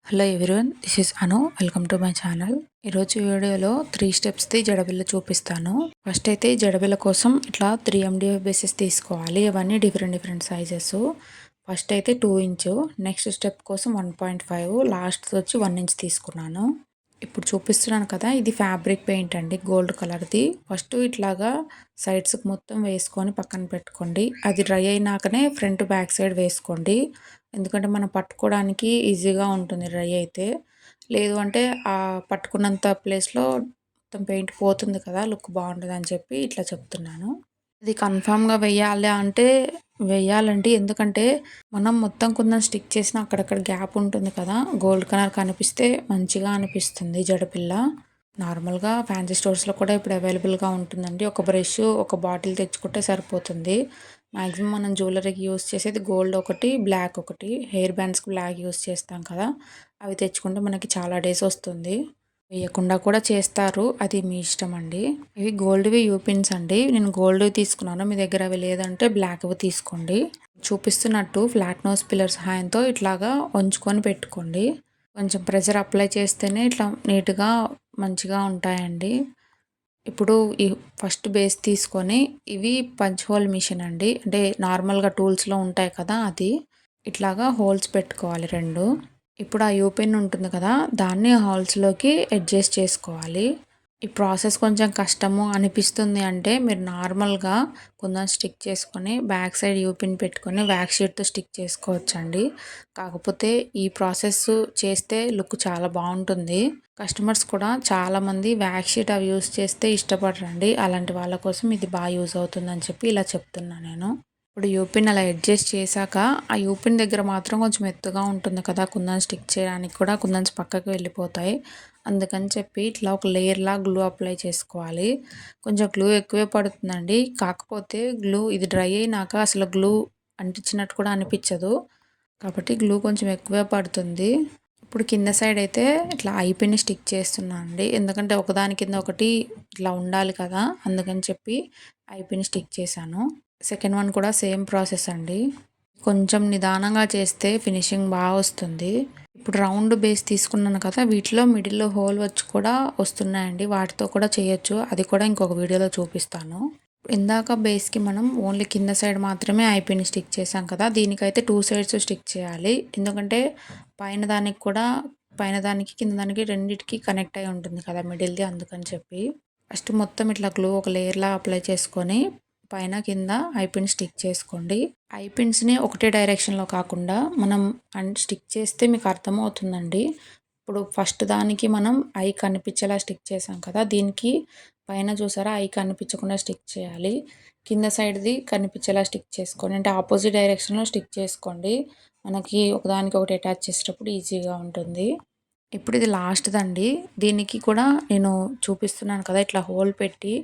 Hello everyone, this is Anu. Welcome to my channel. ఈరోజు వీడియోలో 3 స్టెప్స్ది జడబిల్ల చూపిస్తాను. ఫస్ట్ అయితే జడబిల్ల కోసం ఇట్లా 3 MDF బేసెస్ తీసుకోవాలి. ఇవన్నీ డిఫరెంట్ సైజెస్. ఫస్ట్ అయితే 2 ఇంచ్, నెక్స్ట్ స్టెప్ కోసం 1.5, లాస్ట్ వచ్చి 1 ఇంచ్ తీసుకున్నాను. ఇప్పుడు చూపిస్తున్నాను కదా, ఇది ఫ్యాబ్రిక్ పెయింట్ అండి, గోల్డ్ కలర్ది. ఫస్ట్ ఇట్లాగా సైడ్స్కి మొత్తం వేసుకొని పక్కన పెట్టుకోండి. అది డ్రై అయినాకనే ఫ్రంట్ బ్యాక్ సైడ్ వేసుకోండి. ఎందుకంటే మనం పట్టుకోవడానికి ఈజీగా ఉంటుంది డ్రై అయితే. లేదు అంటే ఆ పట్టుకున్నంత ప్లేస్లో మొత్తం పెయింట్ పోతుంది కదా, లుక్ బాగుంటుంది అని చెప్పి ఇట్లా చెప్తున్నాను. ఇది కన్ఫామ్గా వెయ్యాలి అంటే వెయ్యాలండి. ఎందుకంటే మనం మొత్తం కుందన్ స్టిక్ చేసిన అక్కడక్కడ గ్యాప్ ఉంటుంది కదా, గోల్డ్ కలర్ కనిపిస్తే మంచిగా అనిపిస్తుంది జడపిల్ల. నార్మల్గా ఫ్యాన్సీ స్టోర్స్లో కూడా ఇప్పుడు అవైలబుల్గా ఉంటుందండి. ఒక బ్రష్, ఒక బాటిల్ తెచ్చుకుంటే సరిపోతుంది. మ్యాక్సిమం మనం జ్యువెలరీకి యూస్ చేసేది గోల్డ్ ఒకటి, బ్లాక్ ఒకటి. హెయిర్ బ్యాండ్స్కి బ్లాక్ యూస్ చేస్తాం కదా, అవి తెచ్చుకుంటే మనకి చాలా డేస్ వస్తుంది. వేయకుండా కూడా చేస్తారు, అది మీ ఇష్టం అండి. ఇవి గోల్డ్వి యూపిన్స్ అండి. నేను గోల్డ్ తీసుకున్నాను, మీ దగ్గర అవి లేదంటే బ్లాక్వి తీసుకోండి. చూపిస్తున్నట్టు ఫ్లాట్ నోస్ పిల్లర్ సహాయంతో ఇట్లాగా వంచుకొని పెట్టుకోండి. కొంచెం ప్రెషర్ అప్లై చేస్తేనే ఇట్లా నీట్గా మంచిగా ఉంటాయండి. ఇప్పుడు ఈ ఫస్ట్ బేస్ తీసుకొని, ఇవి పంచ్ హోల్ మిషన్ అండి, అంటే నార్మల్గా టూల్స్లో ఉంటాయి కదా, అది ఇట్లాగా హోల్స్ పెట్టుకోవాలి 2. ఇప్పుడు ఆ యూపిన్ ఉంటుంది కదా, దాన్ని హాల్స్లోకి అడ్జస్ట్ చేసుకోవాలి. ఈ ప్రాసెస్ కొంచెం కష్టము అనిపిస్తుంది అంటే మీరు నార్మల్గా కుందన్ స్టిక్ చేసుకొని బ్యాక్ సైడ్ యూపిన్ పెట్టుకొని వ్యాక్స్ షీట్తో స్టిక్ చేసుకోవచ్చండి. కాకపోతే ఈ ప్రాసెస్ చేస్తే లుక్ చాలా బాగుంటుంది. కస్టమర్స్ కూడా చాలామంది వ్యాక్స్ షీట్ అవి యూస్ చేస్తే ఇష్టపడరండి. అలాంటి వాళ్ళ కోసం ఇది బాగా యూజ్ అవుతుందని చెప్పి ఇలా చెప్తున్నా నేను. ఇప్పుడు యూపిన్ అలా అడ్జస్ట్ చేశాక, ఆ యూపిన్ దగ్గర మాత్రం కొంచెం ఎత్తుగా ఉంటుంది కదా, కుందన్ స్టిక్ చేయడానికి కూడా కుందన్స్ పక్కకి వెళ్ళిపోతాయి. అందుకని చెప్పి ఇట్లా ఒక లేయర్లా గ్లూ అప్లై చేసుకోవాలి. కొంచెం గ్లూ ఎక్కువే పడుతుందండి. కాకపోతే గ్లూ ఇది డ్రై అయినాక అసలు గ్లూ అంటించినట్టు కూడా అనిపించదు. కాబట్టి గ్లూ కొంచెం ఎక్కువే పడుతుంది. ఇప్పుడు కింద సైడ్ అయితే ఇట్లా ఐపిన్ని స్టిక్ చేస్తున్నాను అండి. ఎందుకంటే ఒకదాని కింద ఒకటి ఇట్లా ఉండాలి కదా, అందుకని చెప్పి ఐపిన్ని స్టిక్ చేశాను. సెకండ్ వన్ కూడా సేమ్ ప్రాసెస్ అండి. కొంచెం నిదానంగా చేస్తే ఫినిషింగ్ బాగా వస్తుంది. ఇప్పుడు రౌండ్ బేస్ తీసుకున్నాను కదా, వీటిలో మిడిల్లో హోల్ వచ్చి కూడా వస్తున్నాయండి. వాటితో కూడా చేయొచ్చు, అది కూడా ఇంకొక వీడియోలో చూపిస్తాను. ఇందాక బేస్కి మనం ఓన్లీ కింద సైడ్ మాత్రమే ఐపిన్ని స్టిక్ చేసాం కదా, దీనికైతే 2 సైడ్స్ స్టిక్ చేయాలి. ఎందుకంటే పైన దానికి కింద దానికి రెండింటికి కనెక్ట్ అయి ఉంటుంది కదా మిడిల్ది, అందుకని చెప్పి ఫస్ట్ మొత్తం ఇట్లా గ్లూ ఒక లేయర్లా అప్లై చేసుకొని పైన కింద ఐపిన్ స్టిక్ చేసుకోండి. ఐపిన్స్ని ఒకటే డైరెక్షన్లో కాకుండా మనం స్టిక్ చేస్తే మీకు అర్థమవుతుందండి. ఇప్పుడు ఫస్ట్ దానికి మనం ఐ కనిపించేలా స్టిక్ చేసాం కదా, దీనికి పైన చూసారా ఐ కనిపించకుండా స్టిక్ చేయాలి. కింద సైడ్ది కనిపించేలా స్టిక్ చేసుకోండి, అంటే ఆపోజిట్ డైరెక్షన్లో స్టిక్ చేసుకోండి. మనకి ఒకదానికి ఒకటి అటాచ్ చేసేటప్పుడు ఈజీగా ఉంటుంది. ఇప్పుడు ఇది లాస్ట్దండి. దీనికి కూడా నేను చూపిస్తున్నాను కదా, ఇట్లా హోల్ పెట్టి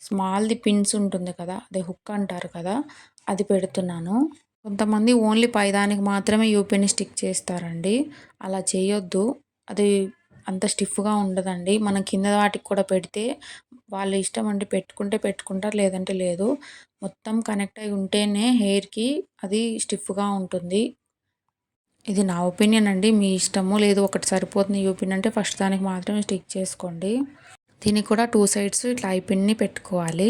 స్మాల్ది పిన్స్ ఉంటుంది కదా, అదే హుక్ అంటారు కదా, అది పెడుతున్నాను. కొంతమంది ఓన్లీ పైదానికి మాత్రమే యూపిన్ని స్టిక్ చేస్తారండి. అలా చేయొద్దు, అది అంత స్టిఫ్గా ఉండదండి. మనం కింద వాటికి కూడా పెడితే వాళ్ళ ఇష్టం అండి, పెట్టుకుంటే పెట్టుకుంటారు, లేదంటే లేదు. మొత్తం కనెక్ట్ అయి ఉంటేనే హెయిర్కి అది స్టిఫ్గా ఉంటుంది. ఇది నా ఒపీనియన్ అండి, మీ ఇష్టము. లేదు ఒకటి సరిపోతుంది యూపిన్ అంటే ఫస్ట్ దానికి మాత్రమే స్టిక్ చేసుకోండి. దీనికి కూడా 2 సైడ్స్ ఇట్లా ఐపిన్ని పెట్టుకోవాలి.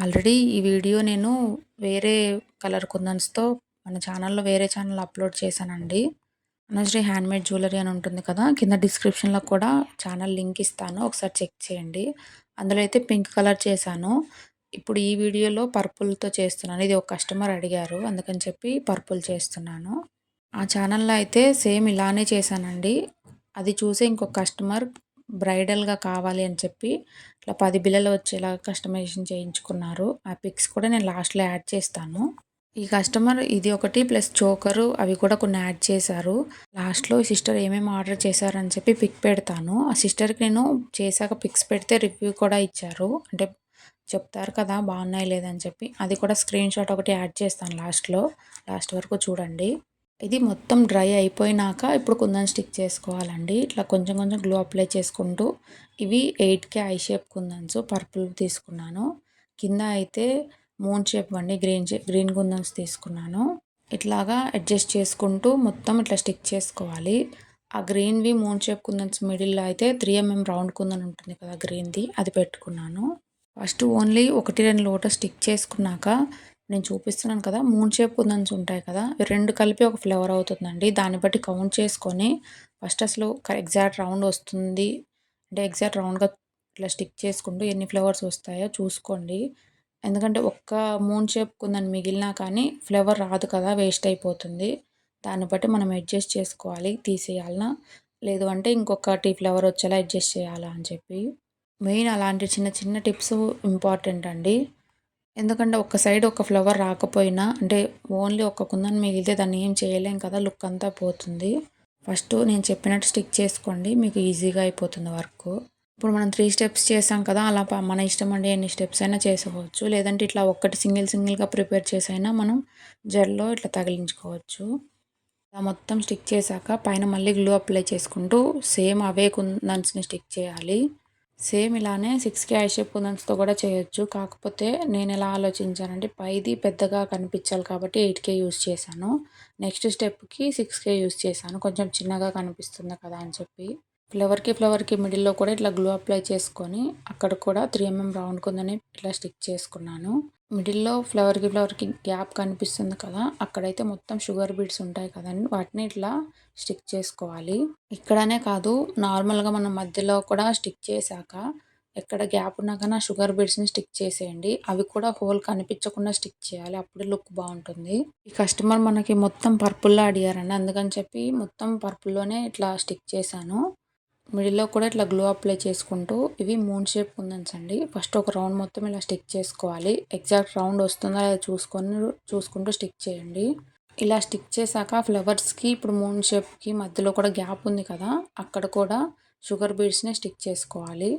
ఆల్రెడీ ఈ వీడియో నేను వేరే కలర్ కుందన్స్తో మన ఛానల్లో వేరే ఛానల్ అప్లోడ్ చేశానండి. అనుశ్రీ హ్యాండ్మేడ్ జ్యువెలరీ అని ఉంటుంది కదా, కింద డిస్క్రిప్షన్లో కూడా ఛానల్ లింక్ ఇస్తాను, ఒకసారి చెక్ చేయండి. అందులో అయితే పింక్ కలర్ చేశాను. ఇప్పుడు ఈ వీడియోలో పర్పుల్తో చేస్తున్నాను. ఇది ఒక కస్టమర్ అడిగారు, అందుకని చెప్పి పర్పుల్ చేస్తున్నాను. ఆ ఛానల్లో అయితే సేమ్ ఇలానే చేశానండి. అది చూసి ఇంకొక కస్టమర్ బ్రైడల్గా కావాలి అని చెప్పి ఇట్లా 10 బిళ్ళలు వచ్చేలా కస్టమైజేషన్ చేయించుకున్నారు. ఆ పిక్స్ కూడా నేను లాస్ట్లో యాడ్ చేస్తాను. ఈ కస్టమర్ ఇది ఒకటి ప్లస్ చోకరు అవి కూడా కొన్ని యాడ్ చేశారు. లాస్ట్లో సిస్టర్ ఏమేమి ఆర్డర్ చేశారని చెప్పి పిక్ పెడతాను. ఆ సిస్టర్కి నేను చేశాక పిక్స్ పెడితే రివ్యూ కూడా ఇచ్చారు, అంటే చెప్తారు కదా బాగున్నాయి లేదని చెప్పి. అది కూడా స్క్రీన్ షాట్ ఒకటి యాడ్ చేస్తాను లాస్ట్ వరకు చూడండి. ఇది మొత్తం డ్రై అయిపోయినాక ఇప్పుడు కుందన్ స్టిక్ చేసుకోవాలండి. ఇట్లా కొంచెం కొంచెం గ్లూ అప్లై చేసుకుంటూ, ఇవి 8K I shape kundans purple తీసుకున్నాను. కింద అయితే మూన్ షేప్ అండి, గ్రీన్ కుందన్స్ తీసుకున్నాను. ఇట్లాగా అడ్జస్ట్ చేసుకుంటూ మొత్తం ఇట్లా స్టిక్ చేసుకోవాలి. ఆ గ్రీన్‌వి మూన్ షేప్ కుందన్స్ మిడిల్‌లో అయితే 3 రౌండ్ కుందన్ ఉంటుంది కదా! గ్రీన్‌ది అది పెట్టుకున్నాను. ఫస్ట్ ఓన్లీ 1, 2 లోటస్ స్టిక్ చేసుకున్నాక నేను చూపిస్తున్నాను కదా! మూన్ షేప్ కుందన్స్ ఉంటాయి కదా! ఇవి 2 కలిపి ఒక ఫ్లవర్ అవుతుందండి. దాన్ని బట్టి కౌంట్ చేసుకొని ఫస్ట్ అసలు ఎగ్జాక్ట్ రౌండ్ వస్తుంది. అంటే ఎగ్జాక్ట్ రౌండ్‌గా ఇట్లా స్టిక్ చేసుకుంటూ ఎన్ని ఫ్లవర్స్ వస్తాయో చూసుకోండి. ఎందుకంటే ఒక్క మూన్ షేప్ కుందన్ మిగిలినా కానీ ఫ్లవర్ రాదు కదా! వేస్ట్ అయిపోతుంది. దాన్ని బట్టి మనం అడ్జస్ట్ చేసుకోవాలి. తీసేయాలనా? లేదు అంటే ఇంకొకటి ఫ్లవర్ వచ్చేలా అడ్జస్ట్ చేయాలా అని చెప్పి. మెయిన్ అలాంటి చిన్న చిన్న టిప్స్ ఇంపార్టెంట్ అండి. ఎందుకంటే ఒక సైడ్ ఒక ఫ్లవర్ రాకపోయినా అంటే ఓన్లీ ఒక కుందన్ మిగిలితే దాన్ని ఏం చేయలేం కదా! లుక్ అంతా పోతుంది. ఫస్ట్ నేను చెప్పినట్టు స్టిక్ చేసుకోండి. మీకు ఈజీగా అయిపోతుంది వర్కు. ఇప్పుడు మనం 3 స్టెప్స్ చేసాం కదా! అలా మన ఇష్టం అండి ఎన్ని స్టెప్స్ అయినా చేసుకోవచ్చు. లేదంటే ఇట్లా ఒక్కటి సింగిల్‌గా ప్రిపేర్ చేసైనా మనం జెల్‌లో ఇట్లా తగిలించుకోవచ్చు. ఇలా మొత్తం స్టిక్ చేశాక పైన మళ్ళీ గ్లూ అప్లై చేసుకుంటూ సేమ్ అవే కుందన్స్‌ని స్టిక్ చేయాలి. సేమ్ ఇలానే 6కే ఐ షేప్ కుందన్స్‌తో కూడా చేయొచ్చు. కాకపోతే నేనెలా ఆలోచించానంటే పైది పెద్దగా కనిపించాలి కాబట్టి 8కే యూజ్ చేశాను. నెక్స్ట్ స్టెప్‌కి 6కే యూజ్ చేశాను. కొంచెం చిన్నగా కనిపిస్తుంది కదా అని చెప్పి. ఫ్లవర్‌కి మిడిల్‌లో కూడా ఇట్లా గ్లూ అప్లై చేసుకొని అక్కడ కూడా 3 రౌండ్ కుందని ఇట్లా స్టిక్ చేసుకున్నాను. మిడిల్‌లో ఫ్లవర్‌కి గ్యాప్ కనిపిస్తుంది కదా! అక్కడైతే మొత్తం షుగర్ బీడ్స్ ఉంటాయి కదండీ! వాటిని ఇట్లా స్టిక్ చేసుకోవాలి. ఇక్కడనే కాదు నార్మల్‌గా మనం మధ్యలో కూడా స్టిక్ చేశాక ఎక్కడ గ్యాప్ ఉన్నా కానీ ఆ షుగర్ బీడ్స్‌ని స్టిక్ చేసేయండి. అవి కూడా హోల్ కనిపించకుండా స్టిక్ చేయాలి. అప్పుడే లుక్ బావుంటుంది. ఈ కస్టమర్ మనకి మొత్తం పర్పుల్‌లో అడిగారండి. అందుకని చెప్పి మొత్తం పర్పుల్‌లోనే ఇట్లా స్టిక్ చేశాను. మిడిల్‌లో కూడా ఇట్లా గ్లూ అప్లై చేసుకుంటూ ఇవి మూన్ షేప్ కుందన్స్ అండి. ఫస్ట్ ఒక రౌండ్ మొత్తం ఇలా స్టిక్ చేసుకోవాలి. ఎగ్జాక్ట్ రౌండ్ వస్తుందా లేదా చూసుకుంటూ స్టిక్ చేయండి. ఇలా స్టిక్ చేశాక ఫ్లవర్స్‌కి ఇప్పుడు మూన్ షేప్‌కి మధ్యలో కూడా గ్యాప్ ఉంది కదా! అక్కడ కూడా షుగర్ బీడ్స్‌ని స్టిక్ చేసుకోవాలి.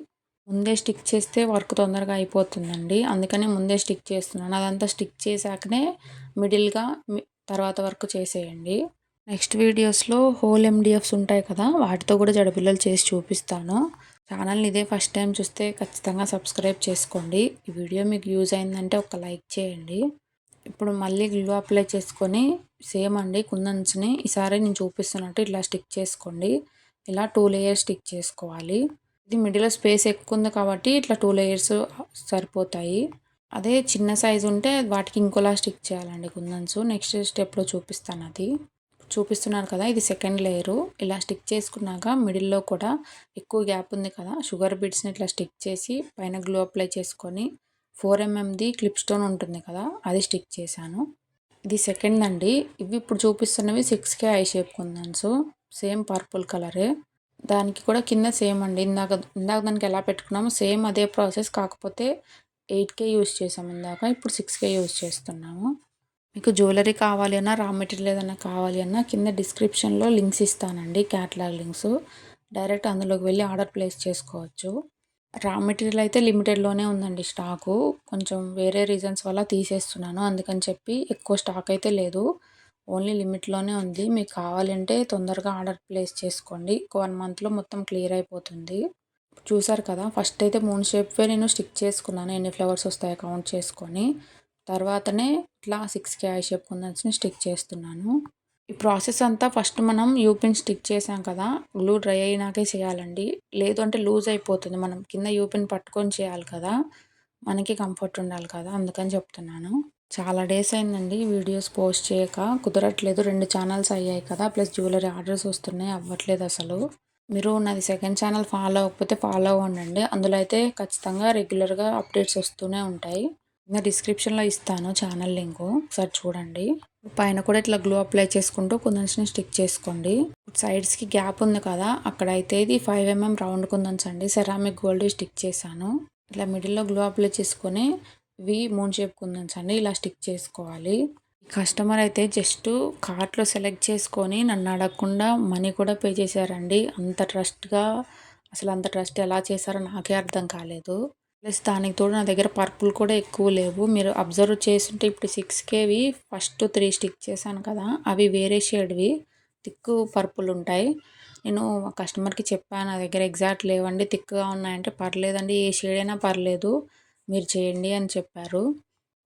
ముందే స్టిక్ చేస్తే వర్క్ తొందరగా అయిపోతుందండి. అందుకనే ముందే స్టిక్ చేస్తున్నాను. అదంతా స్టిక్ చేశాకనే మిడిల్‌గా తర్వాత వర్క్ చేసేయండి. నెక్స్ట్ వీడియోస్‌లో హోల్ ఎండిఎఫ్స్ ఉంటాయి కదా! వాటితో కూడా జడబిళ్ళలు చేసి చూపిస్తాను. ఛానల్‌ని ఇదే ఫస్ట్ టైం చూస్తే ఖచ్చితంగా సబ్స్క్రైబ్ చేసుకోండి. ఈ వీడియో మీకు యూజ్ అయిందంటే ఒక లైక్ చేయండి. ఇప్పుడు మళ్ళీ గ్లూ అప్లై చేసుకొని సేమ్ అండి కుందన్స్‌ని ఈసారి నేను చూపిస్తున్నట్టు ఇట్లా స్టిక్ చేసుకోండి. ఇలా 2 లేయర్స్ స్టిక్ చేసుకోవాలి. ఇది మిడిల్‌లో స్పేస్ ఎక్కువ ఉంది కాబట్టి ఇట్లా 2 లేయర్స్ సరిపోతాయి. అదే చిన్న సైజు ఉంటే వాటికి ఇంకోలా స్టిక్ చేయాలండి కుందన్స్. నెక్స్ట్ స్టెప్‌లో చూపిస్తాను అది. చూపిస్తున్నారు కదా! ఇది సెకండ్ లేయరు. ఇలా స్టిక్ చేసుకున్నాక మిడిల్‌లో కూడా ఎక్కువ గ్యాప్ ఉంది కదా! షుగర్ బీడ్స్‌ని ఇట్లా స్టిక్ చేసి పైన గ్లూ అప్లై చేసుకొని 4 ఎంఎంది క్లిప్ స్టోన్ ఉంటుంది కదా! అది స్టిక్ చేశాను. ఇది సెకండ్ అండి. ఇవి ఇప్పుడు చూపిస్తున్నవి 6కే ఐ షేప్ కుందన్స్. సేమ్ పర్పుల్ కలరే. దానికి కూడా కింద సేమ్ అండి. ఇందాక దానికి ఎలా పెట్టుకున్నామో సేమ్ అదే ప్రాసెస్. కాకపోతే 8కే యూజ్ చేసాం ఇందాక. ఇప్పుడు 6కే యూజ్ చేస్తున్నాము. మీకు జ్యువెలరీ కావాలి అన్నా, రా మెటీరియల్ ఏదైనా కావాలి అన్నా కింద డిస్క్రిప్షన్‌లో లింక్స్ ఇస్తానండి. Catalogue links. డైరెక్ట్ అందులోకి వెళ్ళి ఆర్డర్ ప్లేస్ చేసుకోవచ్చు. రా మెటీరియల్ అయితే లిమిటెడ్‌లోనే ఉందండి స్టాకు. కొంచెం వేరే రీజన్స్ వల్ల తీసేస్తున్నాను. అందుకని చెప్పి ఎక్కువ స్టాక్ అయితే లేదు. ఓన్లీ లిమిట్‌లోనే ఉంది. మీకు కావాలంటే తొందరగా ఆర్డర్ ప్లేస్ చేసుకోండి. ఒక 1 మంత్‌లో మొత్తం క్లియర్ అయిపోతుంది. చూసారు కదా! ఫస్ట్ అయితే మూన్ షేప్‌వే నేను స్టిక్ చేసుకున్నాను. ఎన్ని ఫ్లవర్స్ వస్తాయో కౌంట్ చేసుకొని. తర్వాతనే ఇట్లా 6కే ఐ షేప్ కుందన్స్‌ని స్టిక్ చేస్తున్నాను. ఈ ప్రాసెస్ అంతా ఫస్ట్ మనం యూ పిన్ స్టిక్ చేసాం కదా! గ్లూ డ్రై అయినాకే చేయాలండి. లేదు అంటే లూజ్ అయిపోతుంది. మనం కింద యూ పిన్ పట్టుకొని చేయాలి కదా! మనకి కంఫర్ట్ ఉండాలి కదా! అందుకని చెప్తున్నాను. చాలా డేస్ అయిందండి వీడియోస్ పోస్ట్ చేయక. కుదరట్లేదు. 2 ఛానల్స్ అయ్యాయి కదా! ప్లస్ జ్యువెలరీ ఆర్డర్స్ వస్తున్నాయి. అవ్వట్లేదు అసలు. మీరు నాది సెకండ్ ఛానల్ ఫాలో అవ్వకపోతే ఫాలో అవ్వండి. అందులో అయితే ఖచ్చితంగా రెగ్యులర్‌గా అప్డేట్స్ వస్తూనే ఉంటాయి. కింద డిస్క్రిప్షన్‌లో ఇస్తాను ఛానల్ లింకు. ఒకసారి చూడండి. పైన కూడా ఇట్లా గ్లూ అప్లై చేసుకుంటూ కుందన్స్‌ని స్టిక్ చేసుకోండి. సైడ్స్‌కి గ్యాప్ ఉంది కదా! అక్కడైతే ఇది 5 రౌండ్ కుందన్స్ అండి. సెరామిక్ గోల్డ్ స్టిక్ చేశాను. ఇట్లా మిడిల్‌లో గ్లూ అప్లై చేసుకొని ఇవి మూన్ షేప్ కుందన్స్ అండి. ఇలా స్టిక్ చేసుకోవాలి. కస్టమర్ అయితే జస్ట్ కార్ట్‌లో సెలెక్ట్ చేసుకొని నన్ను అడగకుండా మనీ కూడా పే చేశారండి. అంత ట్రస్ట్ ఎలా చేశారో నాకే అర్థం కాలేదు. ప్లస్ దానికి తోడు నా దగ్గర పర్పుల్ కూడా ఎక్కువ లేవు. మీరు అబ్జర్వ్ చేసుంటే ఇప్పుడు 6కేవి ఫస్ట్ 3 స్టిక్ చేశాను కదా! అవి వేరే షేడ్‌వి థిక్ పర్పుల్ ఉంటాయి. నేను కస్టమర్‌కి చెప్పాను నా దగ్గర ఎగ్జాక్ట్ లేవండి థిక్‌గా ఉన్నాయంటే పర్లేదండి ఏ షేడ్ అయినా పర్లేదు మీరు చేయండి అని చెప్పారు.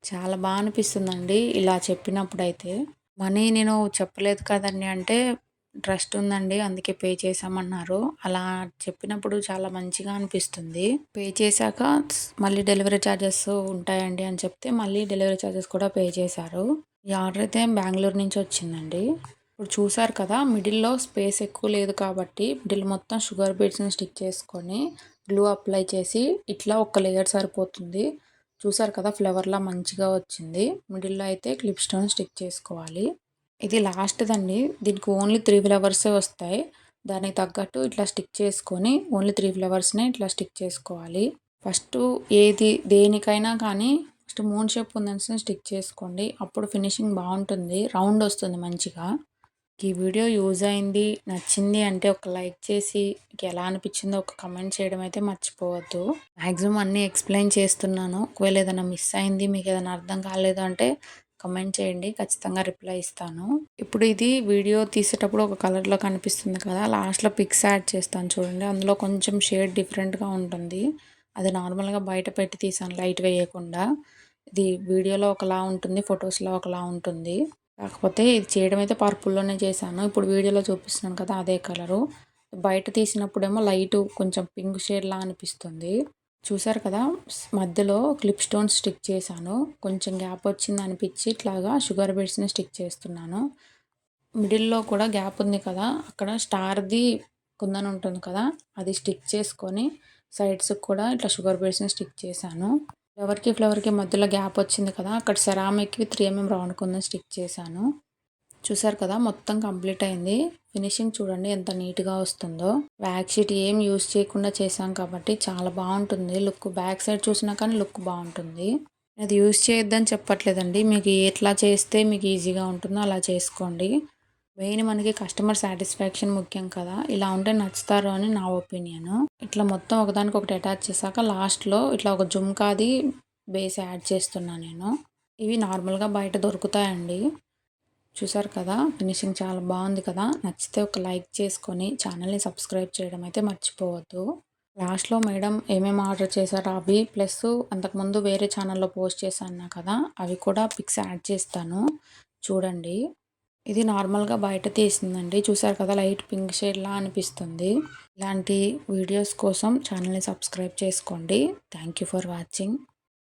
చాలా అనిపిస్తుందండి ఇలా చెప్పినప్పుడైతే. మనీ నేను చెప్పలేదు కదండీ అంటే ట్రస్ట్ ఉందండి. అందుకే పే చేశామన్నారు. అలా చెప్పినప్పుడు చాలా మంచిగా అనిపిస్తుంది. పే చేశాక మళ్ళీ డెలివరీ చార్జెస్ ఉంటాయండి అని చెప్తే మళ్ళీ డెలివరీ చార్జెస్ కూడా పే చేశారు. ఈ ఆర్డర్ అయితే బెంగుళూరు నుంచి వచ్చిందండి. ఇప్పుడు చూసారు కదా, మిడిల్‌లో స్పేస్ ఎక్కువ లేదు కాబట్టి మిడిల్ మొత్తం షుగర్ బీడ్స్‌ని స్టిక్ చేసుకొని గ్లూ అప్లై చేసి ఇట్లా ఒక లేయర్ సరిపోతుంది. చూసారు కదా, ఫ్లవర్‌లా మంచిగా వచ్చింది. మిడిల్‌లో అయితే క్లిప్ స్టోన్ స్టిక్ చేసుకోవాలి. ఇది లాస్ట్‌దండి. దీనికి ఓన్లీ 3 ఫ్లవర్సే వస్తాయి. దానికి తగ్గట్టు ఇట్లా స్టిక్ చేసుకొని ఓన్లీ 3 ఫ్లవర్స్‌నే ఇట్లా స్టిక్ చేసుకోవాలి. ఫస్టు దేనికైనా కానీ ఫస్ట్ మూన్ షేప్ కుందన్స్‌ని స్టిక్ చేసుకోండి. అప్పుడు ఫినిషింగ్ బాగుంటుంది. రౌండ్ వస్తుంది మంచిగా. ఈ వీడియో యూజ్ అయింది, నచ్చింది అంటే ఒక లైక్ చేసి మీకు ఎలా అనిపించిందో ఒక కమెంట్ చేయడం అయితే మర్చిపోవద్దు. మ్యాక్సిమం అన్నీ ఎక్స్ప్లెయిన్ చేస్తున్నాను. ఒకవేళ ఏదైనా మిస్ అయింది, మీకు ఏదైనా అర్థం కాలేదు అంటే కమెంట్ చేయండి, ఖచ్చితంగా రిప్లై ఇస్తాను. ఇప్పుడు ఇది వీడియో తీసేటప్పుడు ఒక కలర్లో కనిపిస్తుంది కదా, లాస్ట్లో పిక్స్ యాడ్ చేస్తాను చూడండి. అందులో కొంచెం షేడ్ డిఫరెంట్గా ఉంటుంది. అది నార్మల్గా బయట పెట్టి తీసాను లైట్ వేయకుండా. ఇది వీడియోలో ఒకలా ఉంటుంది, ఫొటోస్లో ఒకలా ఉంటుంది. కాకపోతే ఇది చేయడం అయితే పర్పుల్లోనే చేశాను. ఇప్పుడు వీడియోలో చూపిస్తున్నాను కదా, అదే కలరు. బయట తీసినప్పుడేమో లైట్ కొంచెం పింక్ షేడ్లా అనిపిస్తుంది. చూసారు కదా, మధ్యలో క్లిప్ స్టోన్స్ స్టిక్ చేశాను. కొంచెం గ్యాప్ వచ్చింది అనిపించి ఇట్లాగా షుగర్ బీడ్స్ని స్టిక్ చేస్తున్నాను. మిడిల్లో కూడా గ్యాప్ ఉంది కదా, అక్కడ స్టార్ది కుందన్ ఉంటుంది కదా, అది స్టిక్ చేసుకొని సైడ్స్కి కూడా ఇట్లా షుగర్ బీడ్స్ని స్టిక్ చేశాను. ఫ్లవర్కి మధ్యలో గ్యాప్ వచ్చింది కదా, అక్కడ సెరామిక్‌వి 3mm రౌండ్ కుందన్ స్టిక్ చేశాను. చూసారు కదా, మొత్తం కంప్లీట్ అయింది. ఫినిషింగ్ చూడండి ఎంత నీట్‌గా వస్తుందో. వ్యాక్స్ షీట్ ఏం యూజ్ చేయకుండా చేశాం కాబట్టి చాలా బాగుంటుంది లుక్. బ్యాక్ సైడ్ చూసినా కానీ లుక్ బాగుంటుంది. అది యూజ్ చేయొద్దని చెప్పట్లేదండి. మీకు ఎట్లా చేస్తే మీకు ఈజీగా ఉంటుందో అలా చేసుకోండి. మెయిన్ మనకి కస్టమర్ సాటిస్ఫాక్షన్ ముఖ్యం కదా, ఇలా ఉంటే నచ్చుతారు అని నా ఒపీనియన్. ఇట్లా మొత్తం ఒకదానికొకటి అటాచ్ చేశాక లాస్ట్లో ఇట్లా ఒక జుమ్కాది బేస్ యాడ్ చేస్తున్నా నేను. ఇవి నార్మల్గా బయట దొరుకుతాయండి. చూసారు కదా, ఫినిషింగ్ చాలా బాగుంది కదా. నచ్చితే ఒక లైక్ చేసుకొని ఛానల్ని సబ్స్క్రైబ్ చేయడం అయితే మర్చిపోవద్దు. లాస్ట్లో మేడం ఏమేమి ఆర్డర్ చేశారో అవి ప్లస్ అంతకుముందు వేరే ఛానల్లో పోస్ట్ చేశాను కదా, అవి కూడా పిక్స్ యాడ్ చేస్తాను చూడండి. ఇది నార్మల్గా బయట తీసిందండి. చూసారు కదా, లైట్ పింక్ షేడ్లా అనిపిస్తుంది. ఇలాంటి వీడియోస్ కోసం ఛానల్ని సబ్స్క్రైబ్ చేసుకోండి. Thank you for watching.